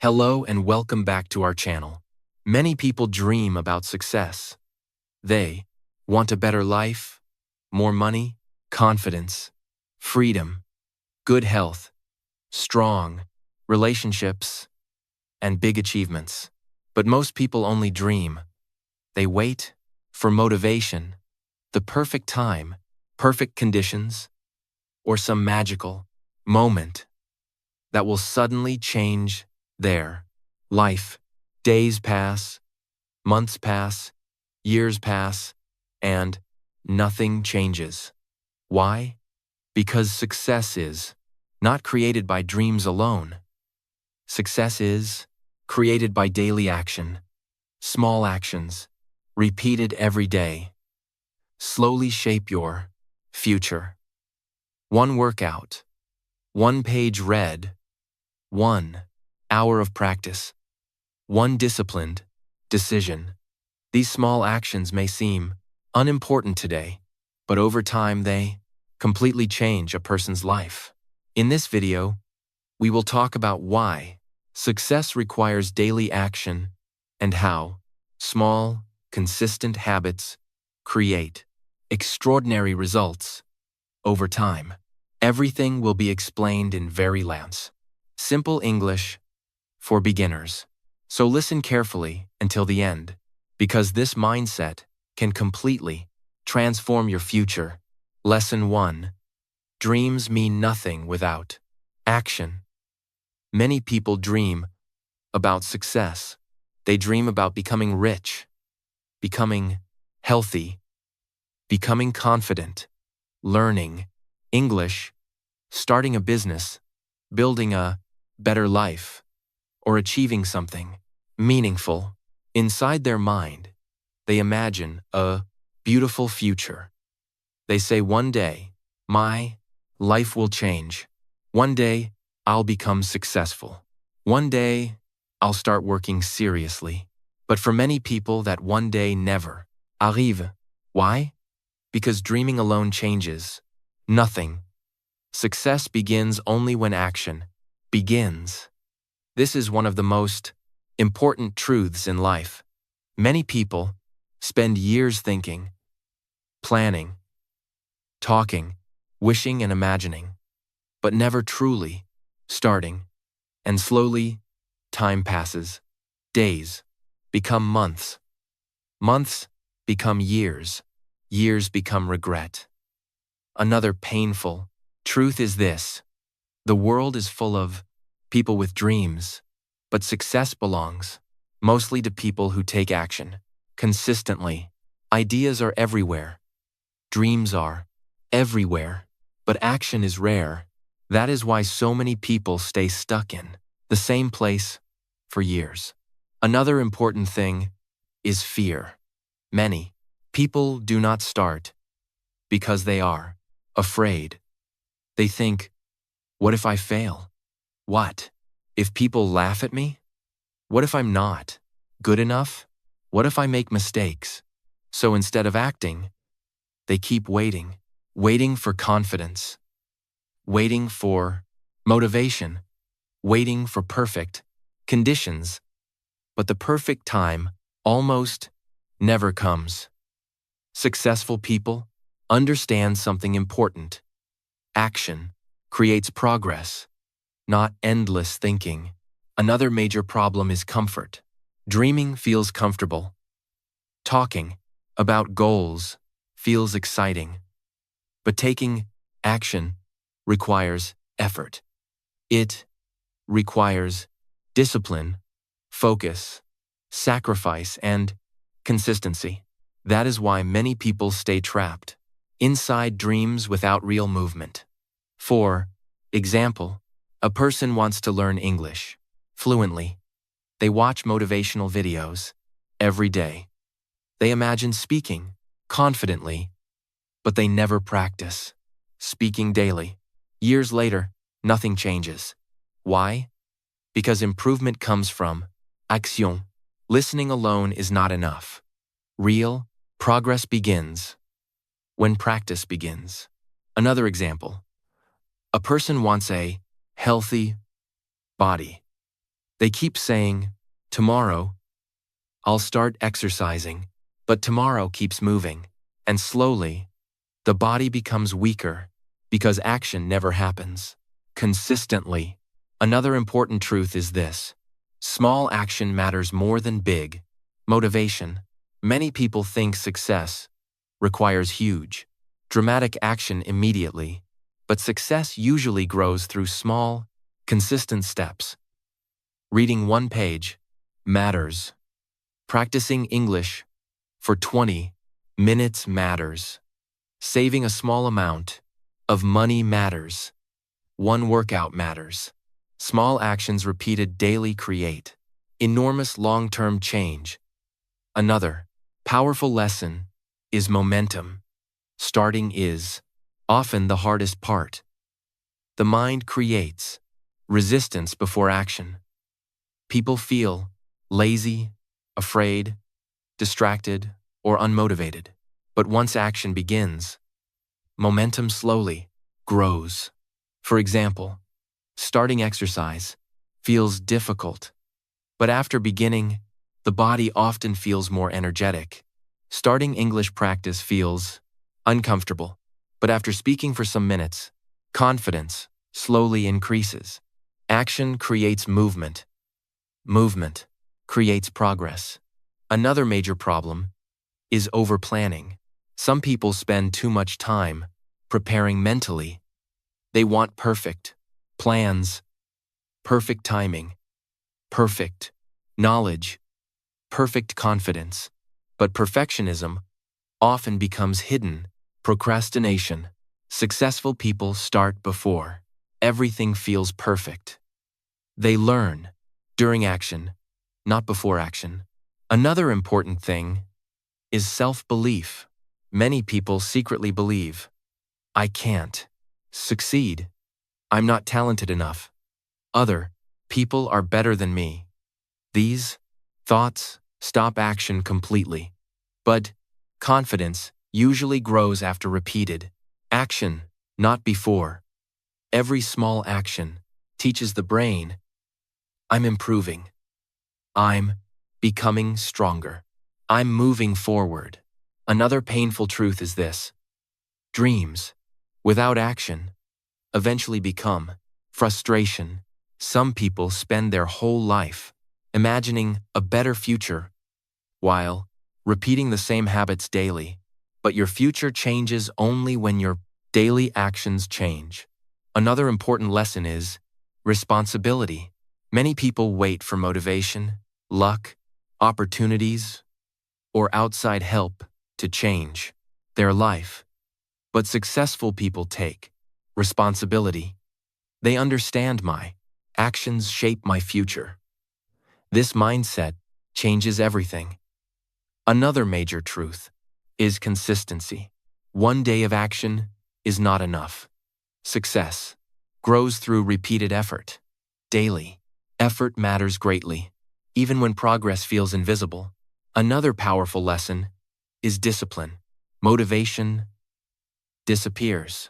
Hello and welcome back to our channel. Many people dream about success. They want a better life, more money, confidence, freedom, good health, strong relationships, and big achievements. But most people only dream. They wait for motivation, the perfect time, perfect conditions, or some magical moment that will suddenly change their life. Days pass, months pass, years pass, and nothing changes. Why? Because success is not created by dreams alone. Success is created by daily action, small actions, repeated every day. Slowly shape your future. One workout, one page read, 1 hour of practice, one disciplined decision. These small actions may seem unimportant today, but over time they completely change a person's life. In this video, we will talk about why success requires daily action and how small, consistent habits create extraordinary results over time. Everything will be explained in very simple English for beginners. So listen carefully until the end, because this mindset can completely transform your future. Lesson 1. Dreams mean nothing without action. Many people dream about success. They dream about becoming rich, becoming healthy, becoming confident, learning English, starting a business, building a better life, or achieving something meaningful. Inside their mind, they imagine a beautiful future. They say, one day, my life will change. One day, I'll become successful. One day, I'll start working seriously. But for many people, that one day never arrive. Why? Because dreaming alone changes nothing. Success begins only when action begins. This is one of the most important truths in life. Many people spend years thinking, planning, talking, wishing and imagining, but never truly starting. And slowly, time passes. Days become months. Months become years. Years become regret. Another painful truth is this: the world is full of people with dreams, but success belongs mostly to people who take action consistently. Ideas are everywhere. Dreams are everywhere, but action is rare. That is why so many people stay stuck in the same place for years. Another important thing is fear. Many people do not start because they are afraid. They think, what if I fail? What if people laugh at me? What if I'm not good enough? What if I make mistakes? So instead of acting, they keep waiting, waiting for confidence, waiting for motivation, waiting for perfect conditions. But the perfect time almost never comes. Successful people understand something important. Action creates progress, not endless thinking. Another major problem is comfort. Dreaming feels comfortable. Talking about goals feels exciting. But taking action requires effort. It requires discipline, focus, sacrifice, and consistency. That is why many people stay trapped inside dreams without real movement. For example, a person wants to learn English fluently. They watch motivational videos every day. They imagine speaking confidently, but they never practice speaking daily. Years later, nothing changes. Why? Because improvement comes from action. Listening alone is not enough. Real progress begins when practice begins. Another example: a person wants a healthy body, They keep saying, tomorrow, I'll start exercising, but tomorrow keeps moving, and slowly, the body becomes weaker because action never happens consistently. Another important truth is this: small action matters more than big motivation. Many people think success requires huge, dramatic action immediately, but success usually grows through small, consistent steps. Reading one page matters. Practicing English for 20 minutes matters. Saving a small amount of money matters. One workout matters. Small actions repeated daily create enormous long-term change. Another powerful lesson is momentum. Starting is often the hardest part. The mind creates resistance before action. People feel lazy, afraid, distracted, or unmotivated. But once action begins, momentum slowly grows. For example, starting exercise feels difficult, but after beginning, the body often feels more energetic. Starting English practice feels uncomfortable, but after speaking for some minutes, confidence slowly increases. Action creates movement. Movement creates progress. Another major problem is overplanning. Some people spend too much time preparing mentally. They want perfect plans, perfect timing, perfect knowledge, perfect confidence. But perfectionism often becomes hidden procrastination. Successful people start before everything feels perfect. They learn during action, not before action. Another important thing is self-belief. Many people secretly believe, I can't succeed. I'm not talented enough. Other people are better than me. These thoughts stop action completely. But confidence usually grows after repeated action, not before. Every small action teaches the brain, I'm improving. I'm becoming stronger. I'm moving forward. Another painful truth is this: dreams without action eventually become frustration. Some people spend their whole life imagining a better future while repeating the same habits daily. But your future changes only when your daily actions change. Another important lesson is responsibility. Many people wait for motivation, luck, opportunities, or outside help to change their life. But successful people take responsibility. They understand my actions shape my future. This mindset changes everything. Another major truth is consistency. One day of action is not enough. Success grows through repeated effort. Daily effort matters greatly, even when progress feels invisible. Another powerful lesson is discipline. Motivation disappears.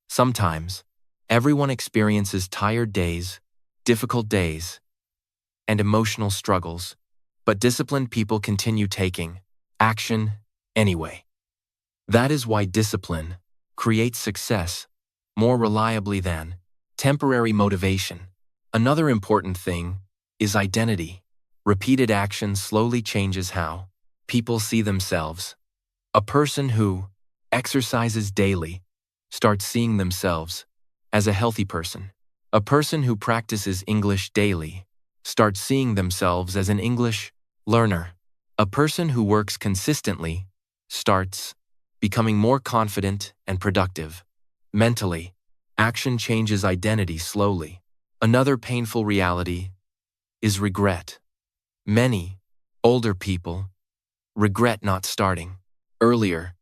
Sometimes, everyone experiences tired days, difficult days, and emotional struggles, but disciplined people continue taking action anyway. That is why discipline creates success more reliably than temporary motivation. Another important thing is identity. Repeated action slowly changes how people see themselves. A person who exercises daily starts seeing themselves as a healthy person. A person who practices English daily starts seeing themselves as an English learner. A person who works consistently starts becoming more confident and productive. Mentally, action changes identity slowly. Another painful reality is regret. Many older people regret not starting earlier,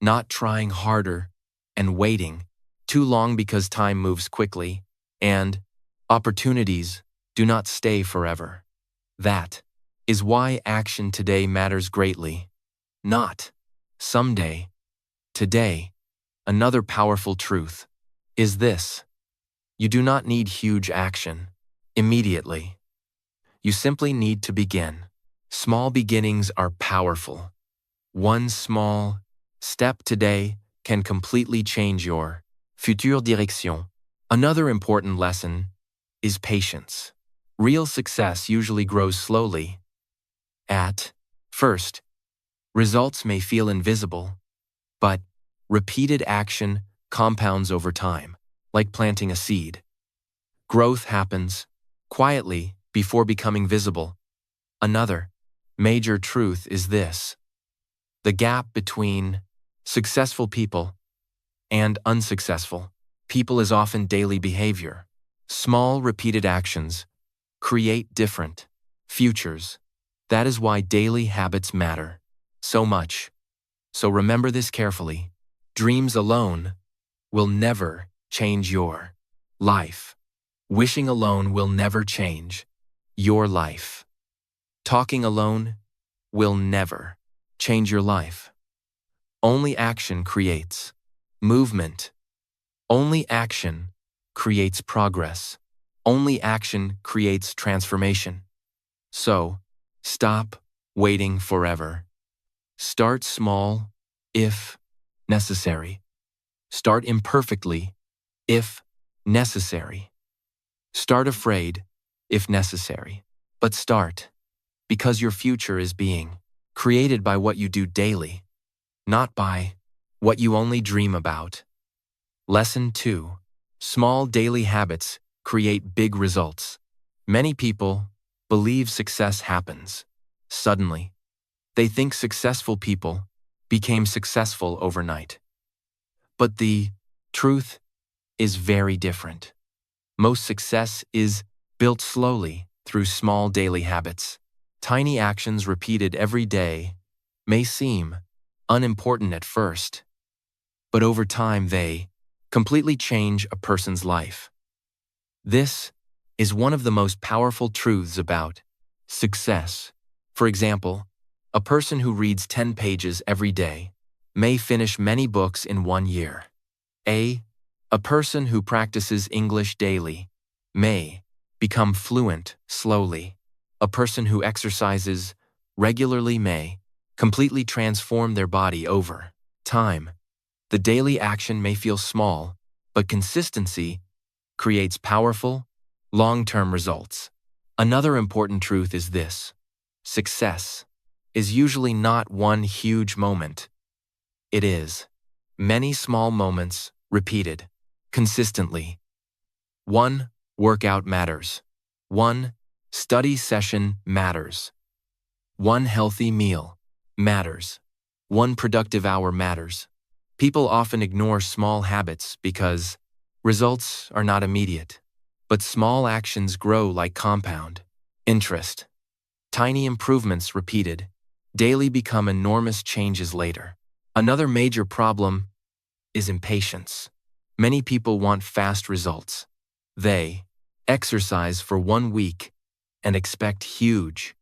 not trying harder, and waiting too long because time moves quickly, and opportunities do not stay forever. That is why action today matters greatly. Not someday, today. Another powerful truth is this: you do not need huge action immediately. You simply need to begin. Small beginnings are powerful. One small step today can completely change your future direction. Another important lesson is patience. Real success usually grows slowly. At first, results may feel invisible, but repeated action compounds over time, like planting a seed. Growth happens quietly before becoming visible. Another major truth is this: the gap between successful people and unsuccessful people is often daily behavior. Small, repeated actions create different futures. That is why daily habits matter so much. So remember this carefully. Dreams alone will never change your life. Wishing alone will never change your life. Talking alone will never change your life. Only action creates movement. Only action creates progress. Only action creates transformation. So, stop waiting forever. Start small if necessary. Start imperfectly if necessary. Start afraid if necessary. But start, because your future is being created by what you do daily, not by what you only dream about. Lesson 2. Small daily habits create big results. Many people believe success happens suddenly. They think successful people became successful overnight. But the truth is very different. Most success is built slowly through small daily habits. Tiny actions repeated every day may seem unimportant at first, but over time they completely change a person's life. This is one of the most powerful truths about success. For example, a person who reads 10 pages every day may finish many books in 1 year. A person who practices English daily may become fluent slowly. A person who exercises regularly may completely transform their body over time. The daily action may feel small, but consistency creates powerful, long-term results. Another important truth is this: success is usually not one huge moment. It is many small moments repeated consistently. One workout matters. One study session matters. One healthy meal matters. One productive hour matters. People often ignore small habits because results are not immediate. But small actions grow like compound interest. Tiny improvements repeated daily become enormous changes later. Another major problem is impatience. Many people want fast results. They exercise for 1 week and expect huge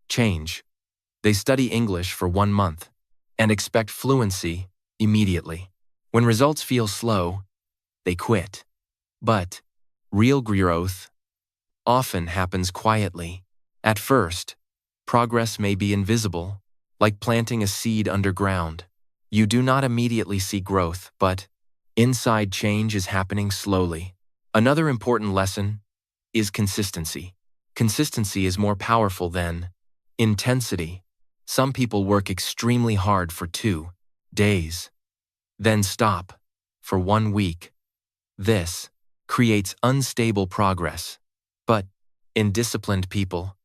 change. They study English for 1 month and expect fluency immediately. When results feel slow, they quit. But real growth often happens quietly. At first, progress may be invisible, like planting a seed underground. You do not immediately see growth, but inside change is happening slowly. Another important lesson is consistency. Consistency is more powerful than intensity. Some people work extremely hard for 2 days, then stop for 1 week. This creates unstable progress. But indisciplined people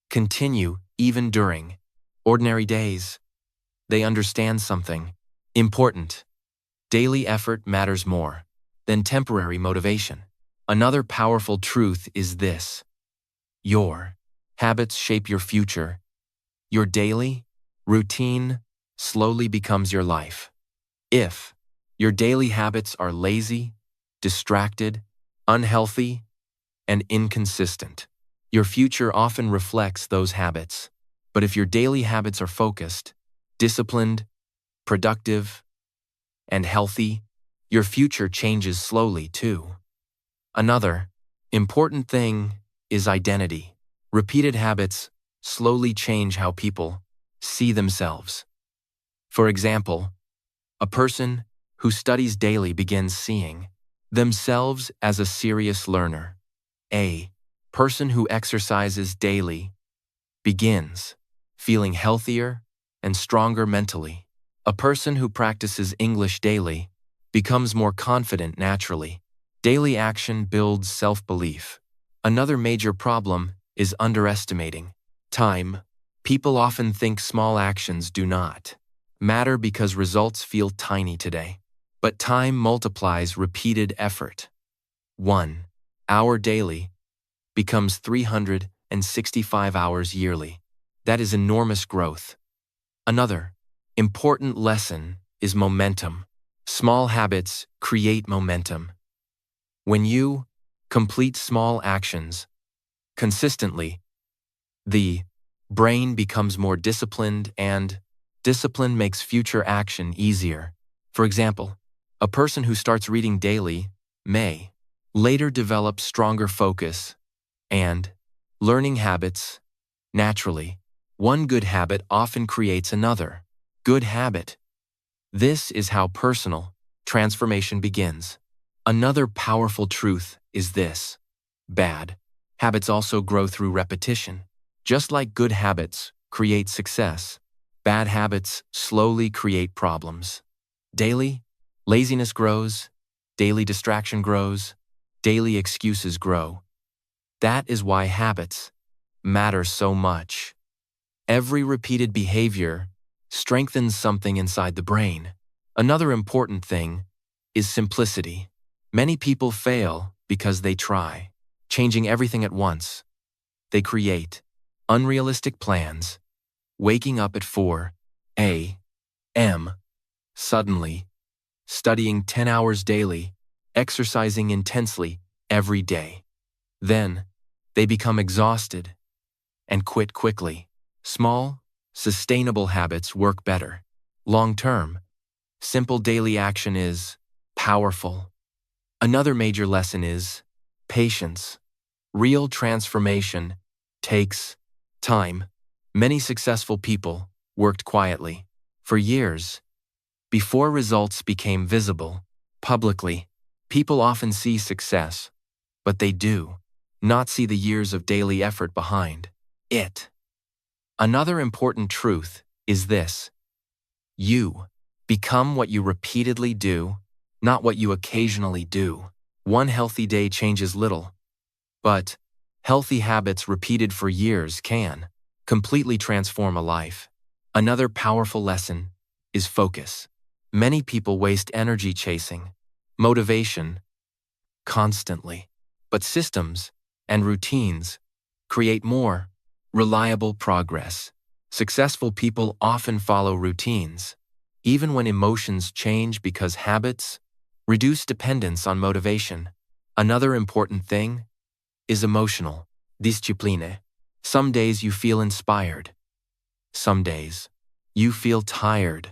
continue even during ordinary days. They understand something important. Daily effort matters more than temporary motivation. Another powerful truth is this: your habits shape your future. Your daily routine slowly becomes your life. If your daily habits are lazy, distracted, unhealthy, and inconsistent, your future often reflects those habits. But if your daily habits are focused, disciplined, productive, and healthy, your future changes slowly too. Another important thing is identity. Repeated habits slowly change how people see themselves. For example, a person who studies daily begins seeing themselves as a serious learner. A person who exercises daily begins feeling healthier and stronger mentally. A person who practices English daily becomes more confident naturally. Daily action builds self-belief. Another major problem is underestimating time. People often think small actions do not matter because results feel tiny today. But time multiplies repeated effort. 1 hour daily becomes 365 hours yearly. That is enormous growth. Another important lesson is momentum. Small habits create momentum. When you complete small actions consistently, the brain becomes more disciplined, and discipline makes future action easier. For example, a person who starts reading daily may later develop stronger focus and learning habits naturally. One good habit often creates another good habit. This is how personal transformation begins. Another powerful truth is this: bad habits also grow through repetition. Just like good habits create success, bad habits slowly create problems. Daily laziness grows, daily distraction grows, daily excuses grow. That is why habits matter so much. Every repeated behavior strengthens something inside the brain. Another important thing is simplicity. Many people fail because they try changing everything at once. They create unrealistic plans, waking up at 4 a.m. suddenly, studying 10 hours daily, exercising intensely every day. Then, they become exhausted and quit quickly. Small, sustainable habits work better. Long-term, simple daily action is powerful. Another major lesson is patience. Real transformation takes time. Many successful people worked quietly for years before results became visible publicly. People often see success, but they do not see the years of daily effort behind it. Another important truth is this: you become what you repeatedly do, not what you occasionally do. One healthy day changes little, but healthy habits repeated for years can completely transform a life. Another powerful lesson is focus. Many people waste energy chasing motivation constantly, but systems and routines create more reliable progress. Successful people often follow routines, even when emotions change, because habits reduce dependence on motivation. Another important thing is emotional discipline. Some days you feel inspired. Some days you feel tired.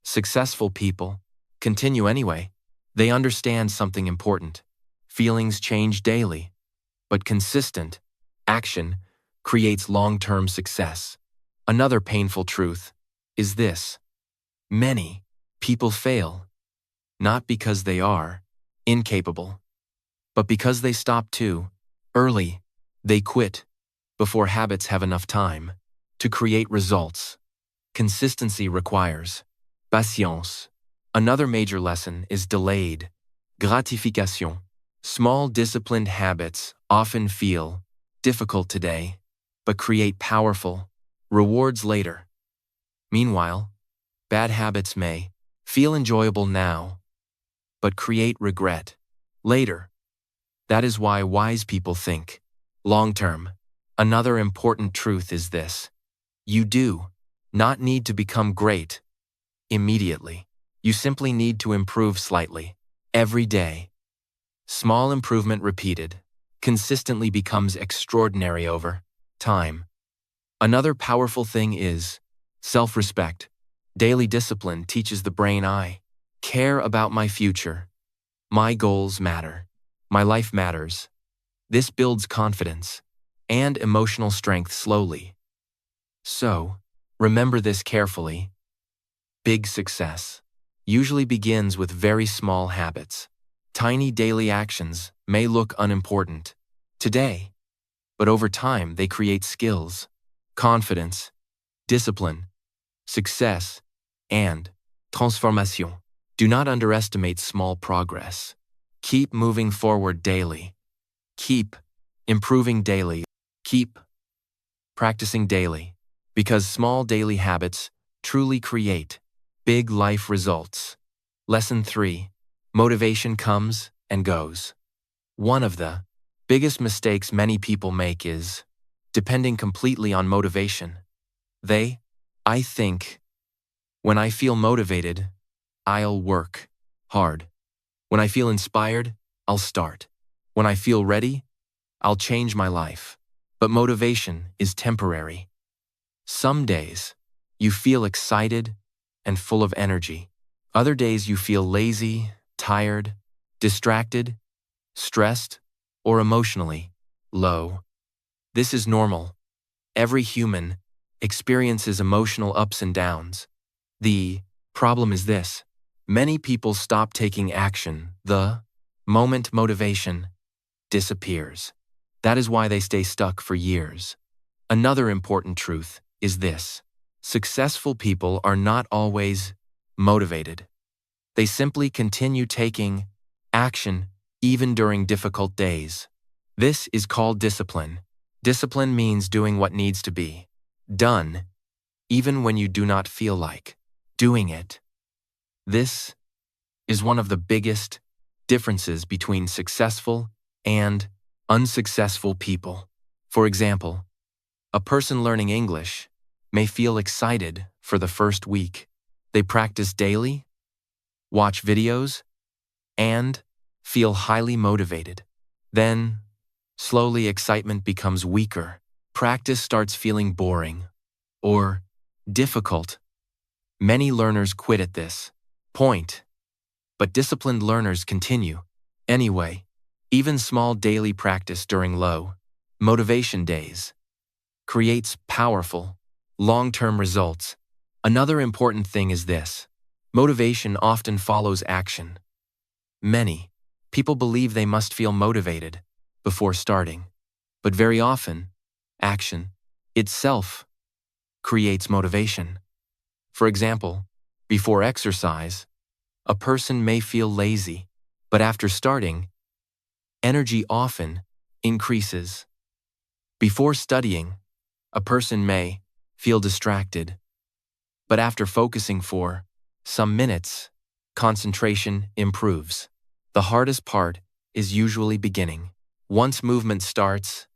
Successful people continue anyway. They understand something important. Feelings change daily, but consistent action creates long-term success. Another painful truth is this: many people fail not because they are incapable, but because they stop too early. They quit before habits have enough time to create results. Consistency requires patience. Another major lesson is delayed gratification. Small disciplined habits often feel difficult today, but create powerful rewards later. Meanwhile, bad habits may feel enjoyable now, but create regret later. That is why wise people think long-term. Another important truth is this: you do not need to become great immediately. You simply need to improve slightly every day. Small improvement repeated consistently becomes extraordinary over time. Another powerful thing is self-respect. Daily discipline teaches the brain, I care about my future. My goals matter. My life matters. This builds confidence and emotional strength slowly. So, remember this carefully. Big success usually begins with very small habits. Tiny daily actions may look unimportant today, but over time they create skills, confidence, discipline, success, and transformation. Do not underestimate small progress. Keep moving forward daily. Keep improving daily. Keep practicing daily, because small daily habits truly create big life results. Lesson 3. Motivation comes and goes. One of the biggest mistakes many people make is depending completely on motivation. I think, when I feel motivated, I'll work hard. When I feel inspired, I'll start. When I feel ready, I'll change my life. But motivation is temporary. Some days, you feel excited and full of energy. Other days you feel lazy, tired, distracted, stressed, or emotionally low. This is normal. Every human experiences emotional ups and downs. The problem is this: many people stop taking action the moment motivation disappears. That is why they stay stuck for years. Another important truth is this: successful people are not always motivated. They simply continue taking action even during difficult days. This is called discipline. Discipline means doing what needs to be done, even when you do not feel like doing it. This is one of the biggest differences between successful and unsuccessful people. For example, a person learning English may feel excited for the first week. They practice daily, watch videos, and feel highly motivated. Then, slowly excitement becomes weaker. Practice starts feeling boring or difficult. Many learners quit at this point, but disciplined learners continue. Anyway, even small daily practice during low motivation days creates powerful, long-term results. Another important thing is this: motivation often follows action. Many people believe they must feel motivated before starting, but very often, action itself creates motivation. For example, before exercise, a person may feel lazy, but after starting, energy often increases. Before studying, a person may feel distracted, but after focusing for some minutes, concentration improves. The hardest part is usually beginning. Once movement starts,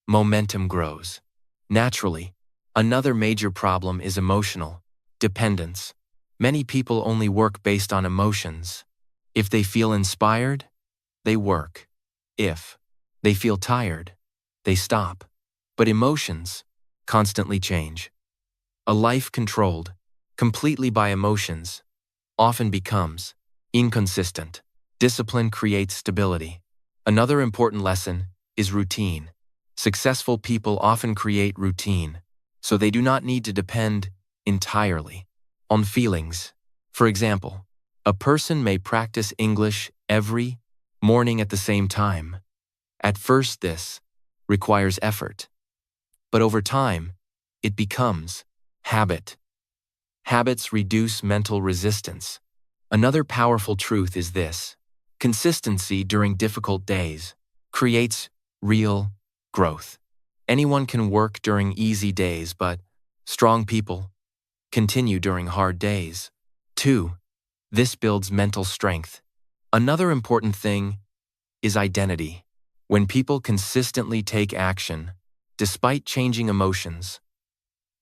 momentum grows naturally. Another major problem is emotional dependence. Many people only work based on emotions. If they feel inspired, they work. If they feel tired, they stop. But emotions constantly change. A life controlled completely by emotions often becomes inconsistent. Discipline creates stability. Another important lesson is routine. Successful people often create routine, so they do not need to depend entirely on feelings. For example, a person may practice English every morning at the same time. At first, this requires effort, but over time, it becomes habit. Habits reduce mental resistance. Another powerful truth is this: consistency during difficult days creates real growth. Anyone can work during easy days, but strong people continue during hard days. 2. This builds mental strength. Another important thing is identity. When people consistently take action, despite changing emotions,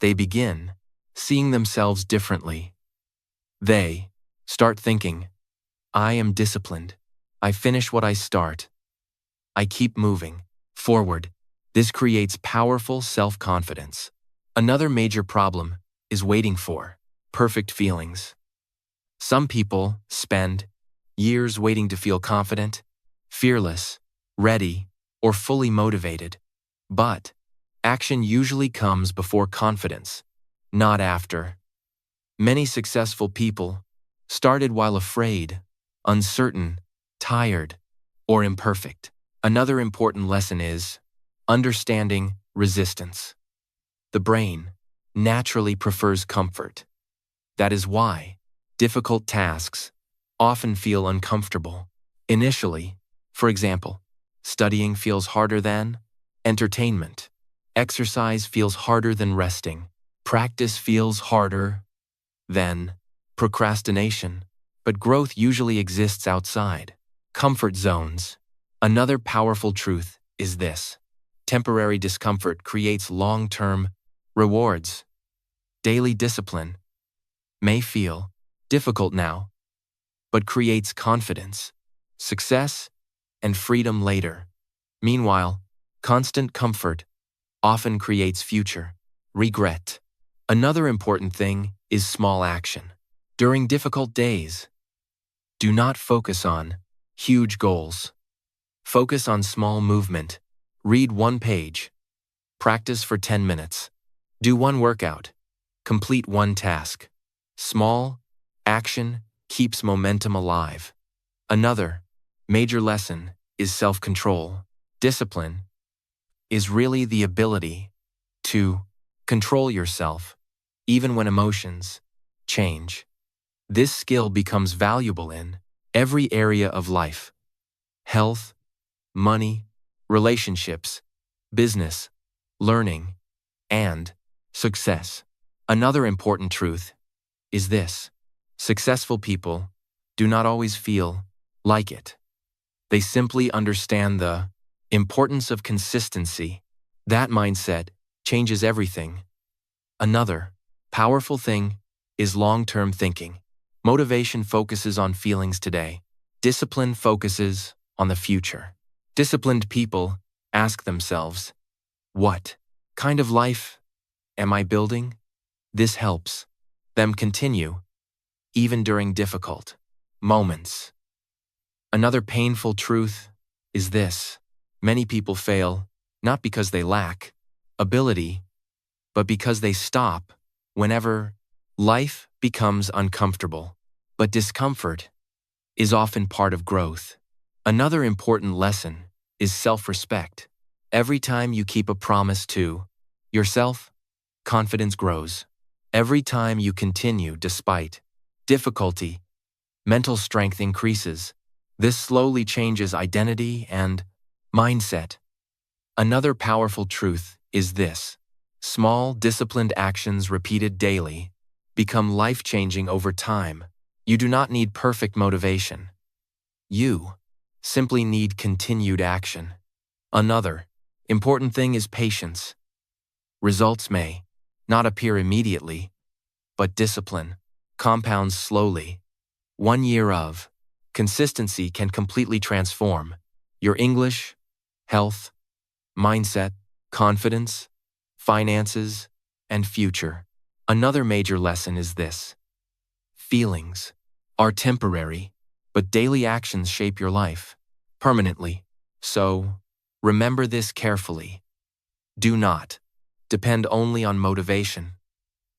they begin seeing themselves differently. They start thinking, I am disciplined. I finish what I start. I keep moving forward. This creates powerful self-confidence. Another major problem is waiting for perfect feelings. Some people spend years waiting to feel confident, fearless, ready, or fully motivated. But Action usually comes before confidence, not after. Many successful people started while afraid, uncertain, tired, or imperfect. Another important lesson is understanding resistance. The brain naturally prefers comfort. That is why difficult tasks often feel uncomfortable. Initially, for example, studying feels harder than entertainment. Exercise feels harder than resting. Practice feels harder than procrastination. But growth usually exists outside comfort zones. Another powerful truth is this: temporary discomfort creates long-term rewards. Daily discipline may feel difficult now, but creates confidence, success, and freedom later. Meanwhile, constant comfort often creates future regret. Another important thing is small action. During difficult days, do not focus on huge goals. Focus on small movement. Read one page. Practice for 10 minutes. Do one workout. Complete one task. Small action keeps momentum alive. Another major lesson is self-control. Discipline is really the ability to control yourself, even when emotions change. This skill becomes valuable in every area of life: health, money, relationships, business, learning, and success. Another important truth is this: successful people do not always feel like it. They simply understand the importance of consistency. That mindset changes everything. Another powerful thing is long-term thinking. Motivation focuses on feelings today. Discipline focuses on the future. Disciplined people ask themselves, what kind of life am I building? This helps them continue, even during difficult moments. Another painful truth is this: many people fail not because they lack ability, but because they stop whenever life becomes uncomfortable. But discomfort is often part of growth. Another important lesson is self-respect. Every time you keep a promise to yourself, confidence grows. Every time you continue despite difficulty, mental strength increases. This slowly changes identity and mindset. Another powerful truth is this: small, disciplined actions repeated daily become life-changing over time. You do not need perfect motivation. You simply need continued action. Another important thing is patience. Results may not appear immediately, but discipline compounds slowly. 1 year of consistency can completely transform your English, health, mindset, confidence, finances, and future. Another major lesson is this: feelings are temporary, but daily actions shape your life permanently. So, remember this carefully. Do not depend only on motivation.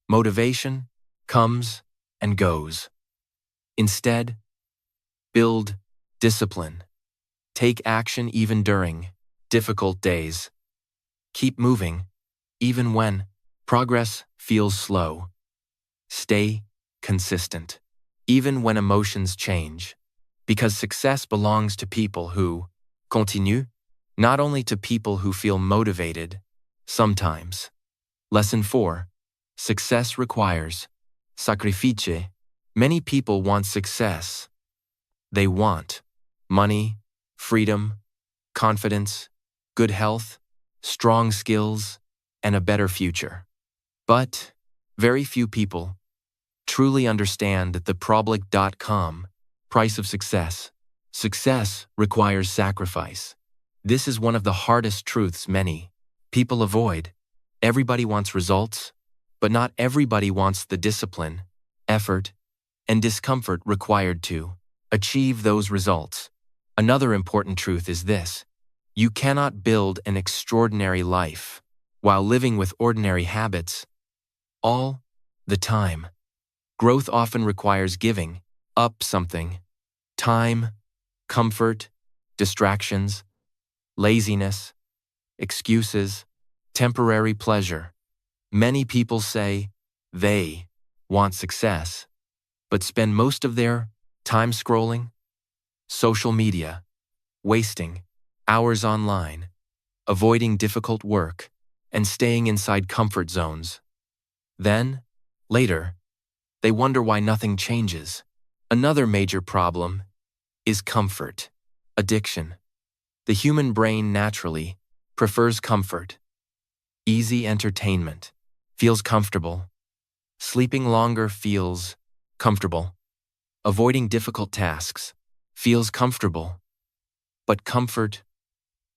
Motivation comes and goes. Instead, build discipline. Take action even during difficult days. Keep moving, even when progress feels slow. Stay consistent, even when emotions change, because success belongs to people who continue, not only to people who feel motivated sometimes. Lesson 4. Success requires sacrifice. Many people want success. They want money, freedom, confidence, good health, strong skills, and a better future. But very few people truly understand the problem.com price of success. Success requires sacrifice. This is one of the hardest truths many people avoid. Everybody wants results, but not everybody wants the discipline, effort, and discomfort required to achieve those results. Another important truth is this: you cannot build an extraordinary life while living with ordinary habits all the time. Growth often requires giving up something: time, comfort, distractions, laziness, excuses, temporary pleasure. Many people say they want success, but spend most of their time scrolling, social media, wasting hours online, avoiding difficult work, and staying inside comfort zones. Then, later, they wonder why nothing changes. Another major problem is comfort addiction. The human brain naturally prefers comfort. Easy entertainment feels comfortable. Sleeping longer feels comfortable. Avoiding difficult tasks feels comfortable. But comfort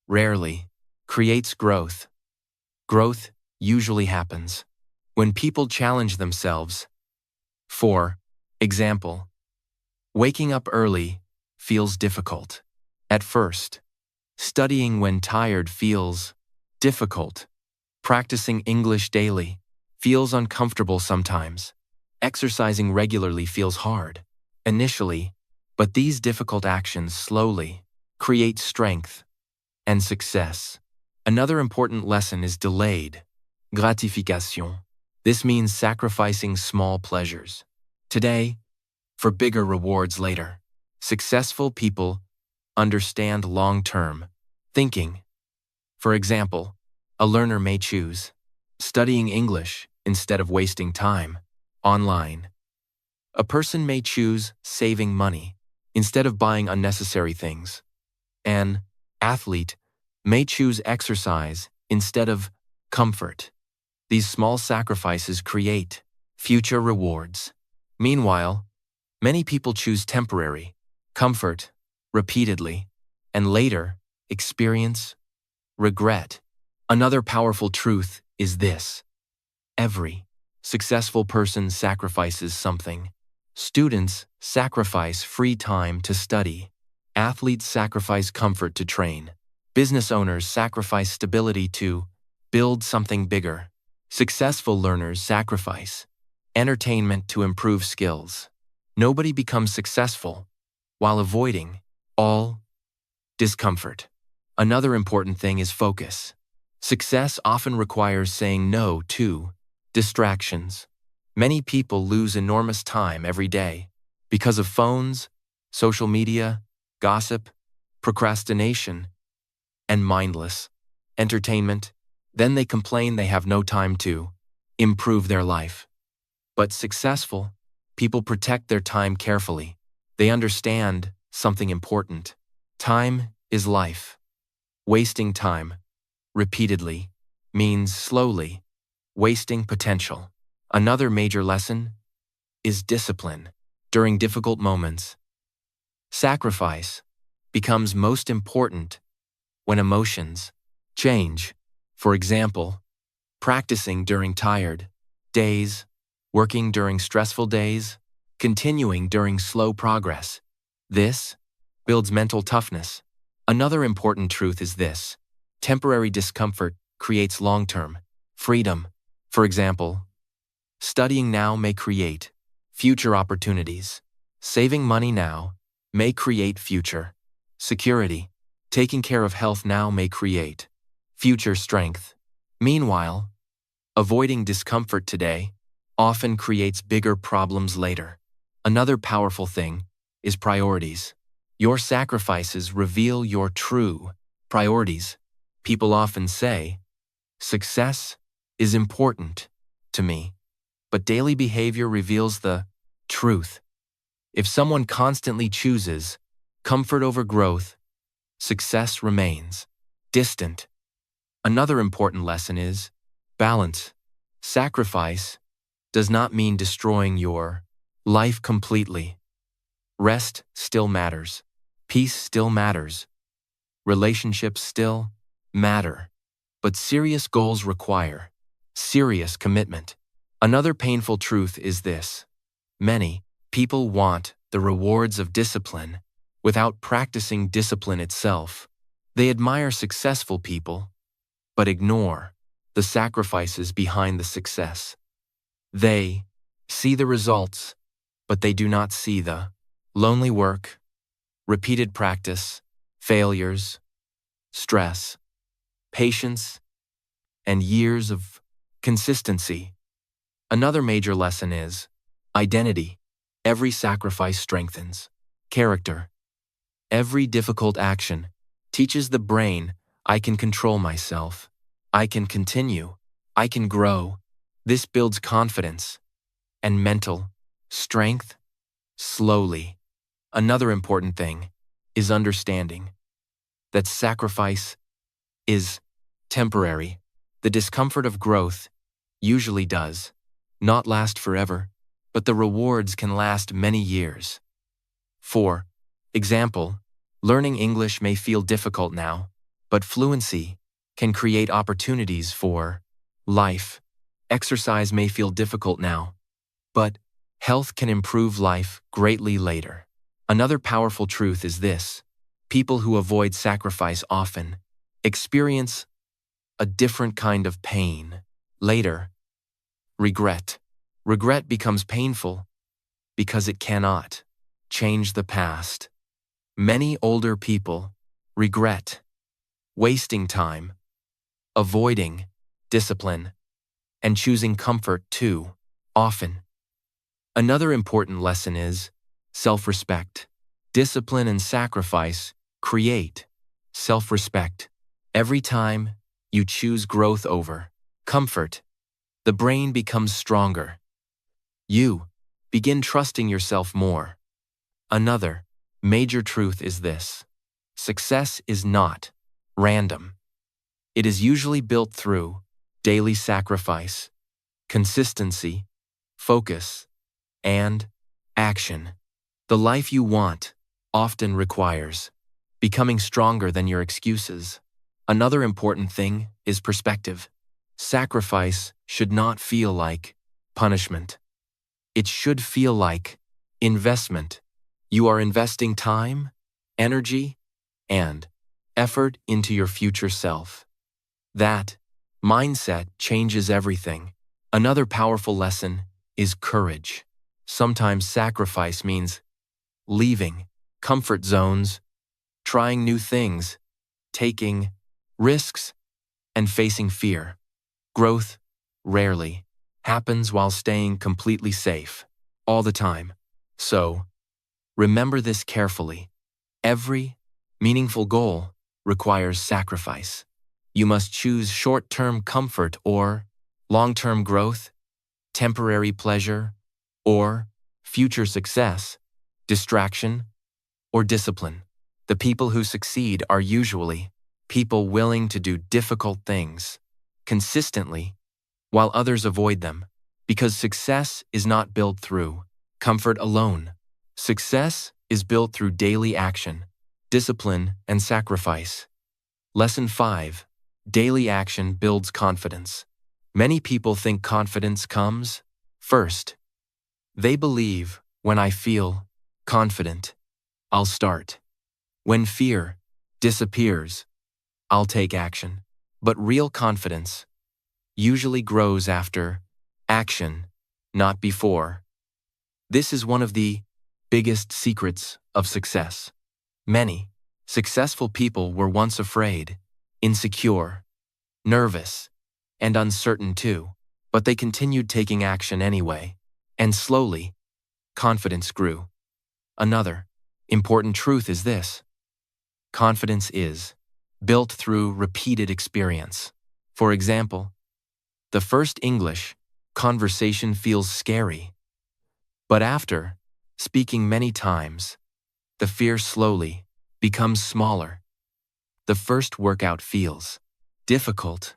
rarely creates growth. Growth usually happens when people challenge themselves. For example, waking up early feels difficult at first. Studying when tired feels difficult. Practicing English daily feels uncomfortable sometimes. Exercising regularly feels hard initially, but these difficult actions slowly create strength and success. Another important lesson is delayed gratification. This means sacrificing small pleasures today for bigger rewards later. Successful people understand long-term thinking. For example, a learner may choose studying English instead of wasting time online. A person may choose saving money instead of buying unnecessary things. An athlete may choose exercise instead of comfort. These small sacrifices create future rewards. Meanwhile, many people choose temporary comfort repeatedly and later experience regret. Another powerful truth is this: every successful person sacrifices something. Students sacrifice free time to study. Athletes sacrifice comfort to train. Business owners sacrifice stability to build something bigger. Successful learners sacrifice entertainment to improve skills. Nobody becomes successful while avoiding all discomfort. Another important thing is focus. Success often requires saying no to distractions. Many people lose enormous time every day because of phones, social media, gossip, procrastination, and mindless entertainment. Then they complain they have no time to improve their life. But successful people protect their time carefully. They understand something important. Time is life. Wasting time repeatedly means slowly wasting potential. Another major lesson is discipline. During difficult moments, sacrifice becomes most important when emotions change. For example, practicing during tired days, working during stressful days, continuing during slow progress. This builds mental toughness. Another important truth is this: temporary discomfort creates long-term freedom. For example, studying now may create future opportunities. Saving money now may create future security. Taking care of health now may create future strength. Meanwhile, avoiding discomfort today often creates bigger problems later. Another powerful thing is priorities. Your sacrifices reveal your true priorities. People often say, "Success is important to me," but daily behavior reveals the truth. If someone constantly chooses comfort over growth, success remains distant. Another important lesson is balance. Sacrifice does not mean destroying your life completely. Rest still matters. Peace still matters. Relationships still matter. But serious goals require serious commitment. Another painful truth is this: many people want the rewards of discipline without practicing discipline itself. They admire successful people, but ignore the sacrifices behind the success. They see the results, but they do not see the lonely work, repeated practice, failures, stress, patience, and years of consistency. Another major lesson is identity. Every sacrifice strengthens character. Every difficult action teaches the brain, I can control myself. I can continue. I can grow. This builds confidence and mental strength slowly. Another important thing is understanding that sacrifice is temporary. The discomfort of growth usually does not last forever, but the rewards can last many years. For example, learning English may feel difficult now, but fluency can create opportunities for life. Exercise may feel difficult now, but health can improve life greatly later. Another powerful truth is this: people who avoid sacrifice often experience a different kind of pain later. Regret. Regret becomes painful because it cannot change the past. Many older people regret wasting time, avoiding discipline, and choosing comfort too often. Another important lesson is self-respect. Discipline and sacrifice create self-respect. Every time you choose growth over comfort, the brain becomes stronger. You begin trusting yourself more. Another major truth is this: success is not random. It is usually built through daily sacrifice, consistency, focus, and action. The life you want often requires becoming stronger than your excuses. Another important thing is perspective. Sacrifice should not feel like punishment. It should feel like investment. You are investing time, energy, and effort into your future self. That mindset changes everything. Another powerful lesson is courage. Sometimes sacrifice means leaving comfort zones, trying new things, taking risks, and facing fear. Growth rarely happens while staying completely safe all the time. So, remember this carefully. Every meaningful goal requires sacrifice. You must choose short-term comfort or long-term growth, temporary pleasure or future success, distraction or discipline. The people who succeed are usually people willing to do difficult things consistently, while others avoid them, because success is not built through comfort alone. Success is built through daily action, discipline, and sacrifice. Lesson 5. Daily action builds confidence. Many people think confidence comes first. They believe, when I feel confident, I'll start. When fear disappears, I'll take action. But real confidence usually grows after action, not before. This is one of the biggest secrets of success. Many successful people were once afraid, insecure, nervous, and uncertain too, but they continued taking action anyway, and slowly, confidence grew. Another important truth is this: confidence is built through repeated experience. For example, the first English conversation feels scary, but after speaking many times, the fear slowly becomes smaller. The first workout feels difficult,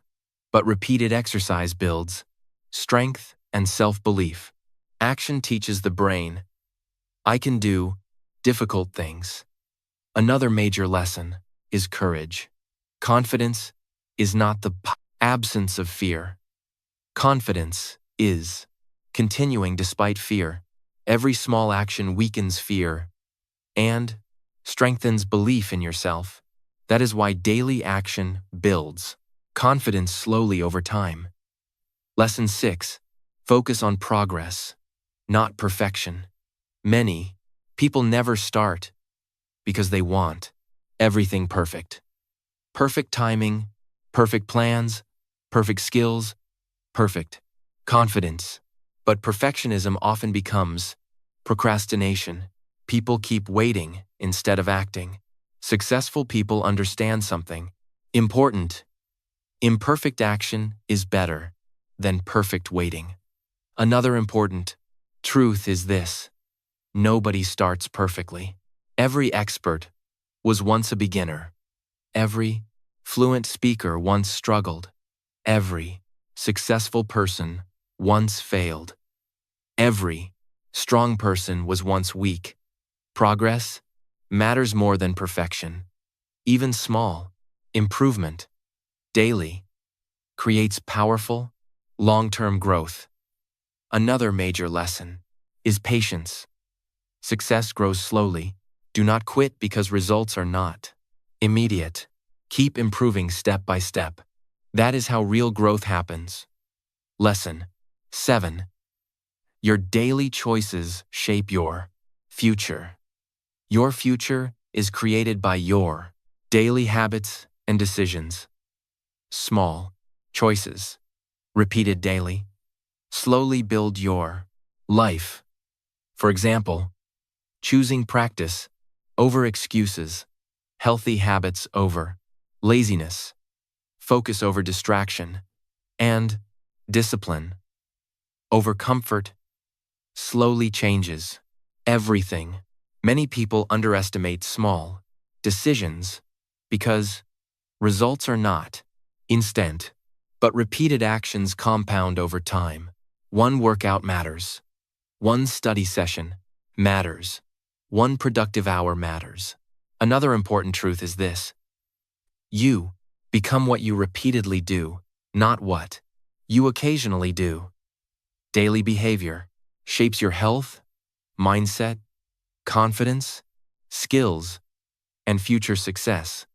but repeated exercise builds strength and self-belief. Action teaches the brain, I can do difficult things. Another major lesson is courage. Confidence is not the absence of fear. Confidence is continuing despite fear. Every small action weakens fear and strengthens belief in yourself. That is why daily action builds confidence slowly over time. Lesson 6. Focus on progress, not perfection. Many people never start because they want everything perfect. Perfect timing, perfect plans, perfect skills, perfect confidence. But perfectionism often becomes procrastination. People keep waiting instead of acting. Successful people understand something important. Imperfect action is better than perfect waiting. Another important truth is this: nobody starts perfectly. Every expert was once a beginner. Every fluent speaker once struggled. Every successful person once failed. Every strong person was once weak. Progress matters more than perfection. Even small improvement daily creates powerful, long-term growth. Another major lesson is patience. Success grows slowly. Do not quit because results are not immediate. Keep improving step by step. That is how real growth happens. Lesson 7. Your daily choices shape your future. Your future is created by your daily habits and decisions. Small choices, repeated daily, slowly build your life. For example, choosing practice over excuses, healthy habits over laziness, focus over distraction, and discipline over comfort slowly changes everything. Many people underestimate small decisions because results are not instant, but repeated actions compound over time. One workout matters. One study session matters. One productive hour matters. Another important truth is this: you become what you repeatedly do, not what you occasionally do. Daily behavior shapes your health, mindset, confidence, skills, and future success.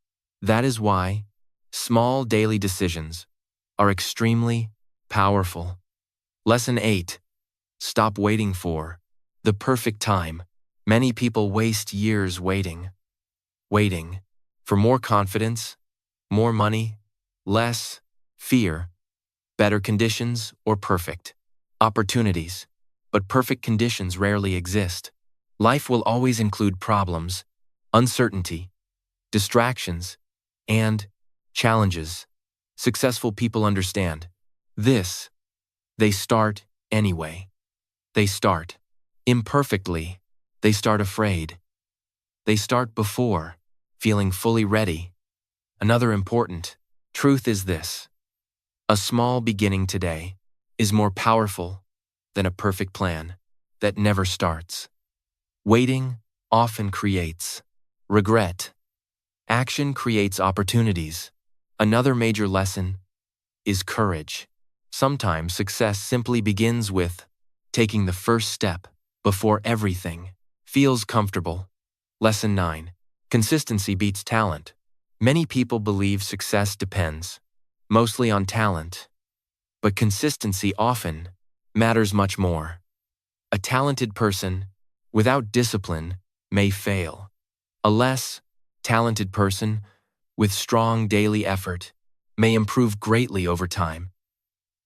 That is why small daily decisions are extremely powerful. Lesson 8. Stop waiting for the perfect time. Many people waste years waiting for more confidence, more money, less fear, better conditions, or perfect opportunities. But perfect conditions rarely exist. Life will always include problems, uncertainty, distractions, and challenges. Successful people understand this. They start anyway. They start imperfectly. They start afraid. They start before feeling fully ready. Another important truth is this: a small beginning today is more powerful than a perfect plan that never starts. Waiting often creates regret. Action creates opportunities. Another major lesson is courage. Sometimes success simply begins with taking the first step before everything feels comfortable. Lesson 9. Consistency beats talent. Many people believe success depends mostly on talent, but consistency often matters much more. A talented person without discipline may fail. A less talented person with strong daily effort may improve greatly over time.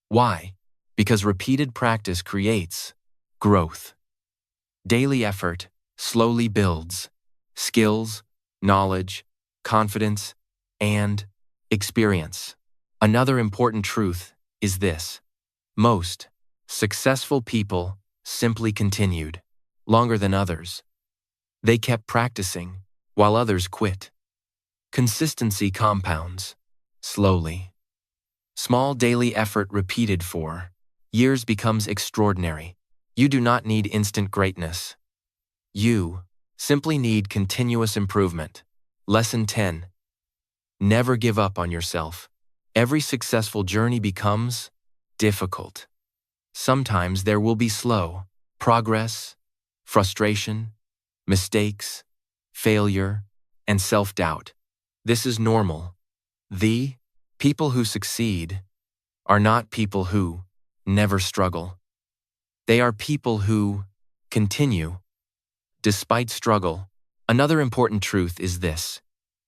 Why? Because repeated practice creates growth. Daily effort slowly builds skills, knowledge, confidence, and experience. Another important truth is this: most successful people simply continued longer than others. They kept practicing while others quit. Consistency compounds slowly. Small daily effort repeated for years becomes extraordinary. You do not need instant greatness. You simply need continuous improvement. Lesson 10. Never give up on yourself. Every successful journey becomes difficult. Sometimes there will be slow progress, frustration, mistakes, failure, and self-doubt. This is normal. The People who succeed are not people who never struggle. They are people who continue despite struggle. Another important truth is this: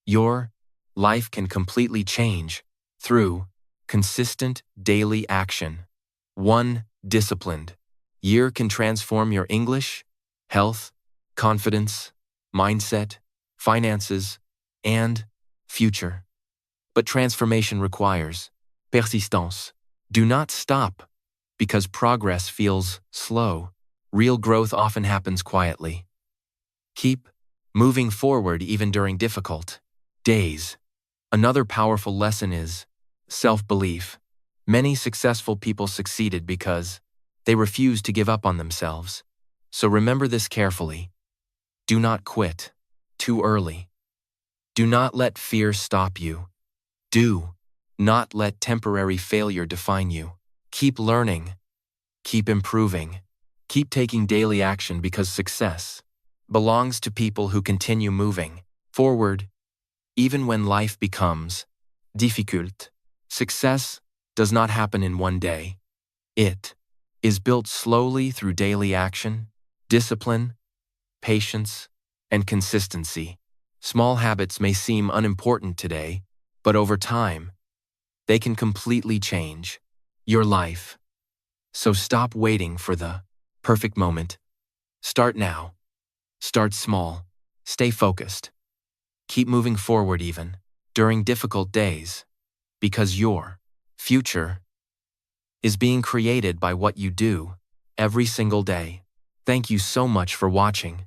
your life can completely change through consistent daily action. One disciplined year can transform your English, health, confidence, mindset, finances, and future. But transformation requires persistence. Do not stop because progress feels slow. Real growth often happens quietly. Keep moving forward even during difficult days. Another powerful lesson is self-belief. Many successful people succeeded because they refused to give up on themselves. So remember this carefully. Do not quit too early. Do not let fear stop you. Do not let temporary failure define you. Keep learning. Keep improving. Keep taking daily action because success belongs to people who continue moving forward even when life becomes difficult. Success does not happen in one day. It is built slowly through daily action, discipline, patience, and consistency. Small habits may seem unimportant today, but over time, they can completely change your life. So stop waiting for the perfect moment. Start now. Start small. Stay focused. Keep moving forward even during difficult days, because your future is being created by what you do every single day. Thank you so much for watching.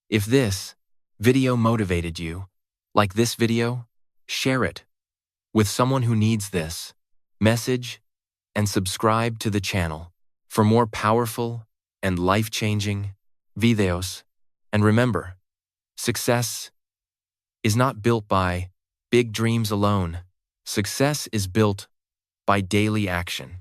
If this video motivated you, like this video, share it with someone who needs this message and subscribe to the channel for more powerful and life-changing videos. And remember, success is not built by big dreams alone. Success is built by daily action.